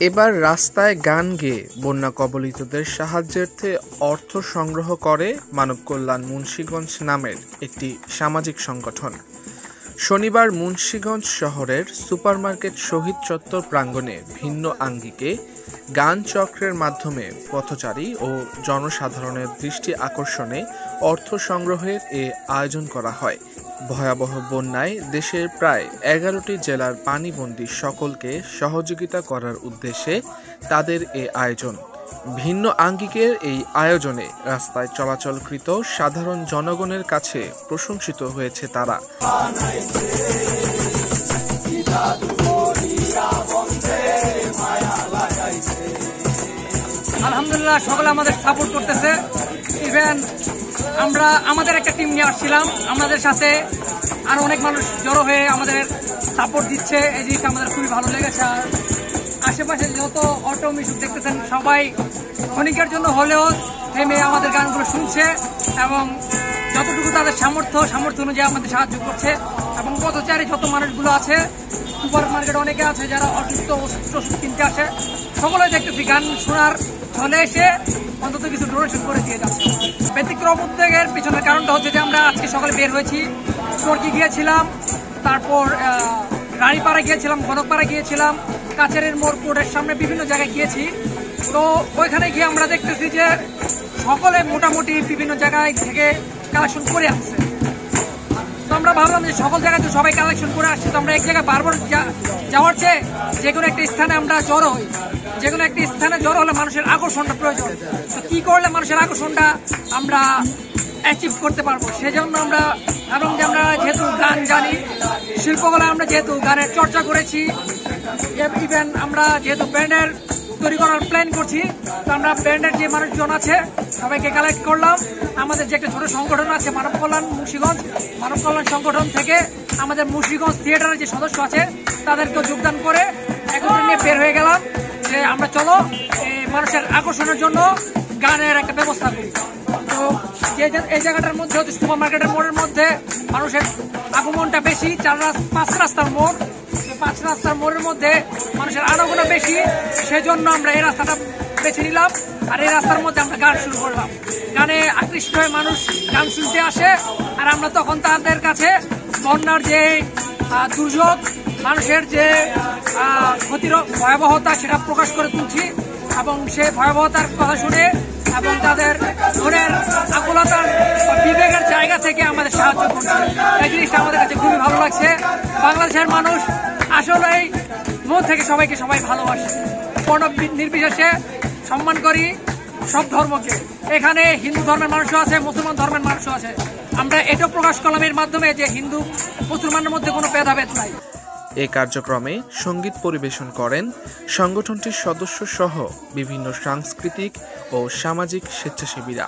এবার রাস্তায় গান গেয়ে বন্যা কবলিতদের সাহায্যার্থে অর্থ সংগ্রহ করে মানব কল্যাণ মুন্সিগঞ্জ নামের একটি সামাজিক সংগঠন। শনিবার মুন্সিগঞ্জ শহরের সুপারমার্কেট শহীদ চত্বর প্রাঙ্গণে ভিন্ন আঙ্গিকে গান চক্রের মাধ্যমে পথচারী ও জনসাধারণের দৃষ্টি আকর্ষণে অর্থ সংগ্রহের এ আয়োজন করা হয়। ভয়াবহ বন্যায় দেশের প্রায় 11টি জেলার পানিবন্দী সকলকে সহযোগিতা করার উদ্দেশ্যে তাদের এ আয়োজন। ভিন্ন আঙ্গিকের এই আয়োজনে রাস্তায় চলাচলকৃত সাধারণ জনগণের কাছে প্রশংসিত হয়েছে তারা। আলহামদুলিল্লাহ, সকলে আমাদের সাপোর্ট করতেছে। ইভেন আমরা আমাদের একটা টিম নিয়ে আসছিলাম, আমাদের সাথে আরো অনেক মানুষ জড়ো হয়ে আমাদের সাপোর্ট দিচ্ছে। এই জিনিসটা আমাদের খুবই ভালো লেগেছে। আর আশেপাশে যত অটো মিশুক দেখতেছেন সবাই ক্ষণিকের জন্য হলেও থেমে আমাদের গানগুলো শুনছে এবং যতটুকু তাদের সামর্থ্য অনুযায়ী আমাদের সাহায্য করছে। এবং পথচারী যত মানুষগুলো আছে, সুপার মার্কেট অনেকে আছে যারা অসুস্থ ওষুধ কিনতে আসে, সকলে দেখতেছি গান শোনার চলে এসে অন্তত কিছু ডোনেশন করে দিয়ে যাচ্ছে। ব্যতিক্রম উদ্যোগের পিছনের কারণটা হচ্ছে যে আমরা আজকে সকালে বের হয়েছি, চরকি গিয়েছিলাম, তারপর রানীপাড়া গিয়েছিলাম, গণকপাড়া গিয়েছিলাম, কাছারের মোড় কোর্টের সামনে বিভিন্ন জায়গায় গিয়েছি। তো ওইখানে গিয়ে আমরা দেখতেছি যে সকলে মোটামুটি বিভিন্ন জায়গায় থেকে কালেকশন করে আসছে। তো আমরা ভাবলাম যে সকল জায়গায় তো সবাই কালেকশন করে আসছে, তো আমরা এক জায়গায় বারবার যাওয়ার চেয়ে যে কোনো একটা স্থানে আমরা জড়ো হই। যে কোনো একটি স্থানে জড়ো হলে মানুষের আকর্ষণটা প্রয়োজন। তো কি করলে মানুষের আকর্ষণটা আমরা অ্যাচিভ করতে পারবো, সেজন্য আমরা এবং যে আমরা যেহেতু গান জানি, শিল্পকলায় আমরা যেহেতু গানের চর্চা করেছি, ইভেন আমরা যেহেতু ব্যান্ডের তৈরি করার প্ল্যান করছি, তো আমরা ব্যান্ডের যে মানুষজন আছে সবাইকে কালেক্ট করলাম। আমাদের যে একটা ছোট সংগঠন আছে মানব কল্যাণ মুন্সিগঞ্জ, মানব কল্যাণ সংগঠন থেকে আমাদের মুন্সিগঞ্জ থিয়েটারের যে সদস্য আছে তাদেরকে যোগদান করে একত্রে নিয়ে বের হয়ে গেলাম যে আমরা চলো মানুষের আকর্ষণের জন্য গানের একটা ব্যবস্থা করি। তো এই জায়গাটার মধ্যে হচ্ছে সুপার মার্কেটের মোড়ের মধ্যে মানুষের আগমনটা বেশি, 5 রাস্তার মোড়, 5 রাস্তার মোড়ের মধ্যে মানুষের আনাগোনা বেশি, সেজন্য আমরা এই রাস্তাটা বেছে নিলাম। আর এই রাস্তার মধ্যে আমরা গান শুরু করলাম। গানে আকৃষ্ট হয়ে মানুষ গান শুনতে আসে, আর আমরা তখন তাদের কাছে বন্যার যে দুর্যোগ, মানুষের যে ক্ষতির ভয়াবহতা সেটা প্রকাশ করে তুলছি এবং সেই ভয়াবহতার কথা শুনে এবং তাদের মনের আকুলতার বিবেকের জায়গা থেকে আমাদের সাহায্য করছে। এই জিনিসটা আমাদের কাছে খুবই ভালো লাগছে। বাংলাদেশের মানুষ আসলেই মন থেকে সবাইকে সবাই ভালোবাসে, বর্ণ নির্বিশেষে সম্মান করি সব ধর্মকে। এখানে হিন্দু ধর্মের মানুষও আছে, মুসলমান ধর্মের মানুষও আছে। আমরা এটাও প্রকাশ করলাম এর মাধ্যমে যে হিন্দু মুসলমানের মধ্যে কোনো ভেদাভেদ নাই। এ কার্যক্রমে সঙ্গীত পরিবেশন করেন সংগঠনটির সদস্য সহ বিভিন্ন সাংস্কৃতিক ও সামাজিক স্বেচ্ছাসেবীরা।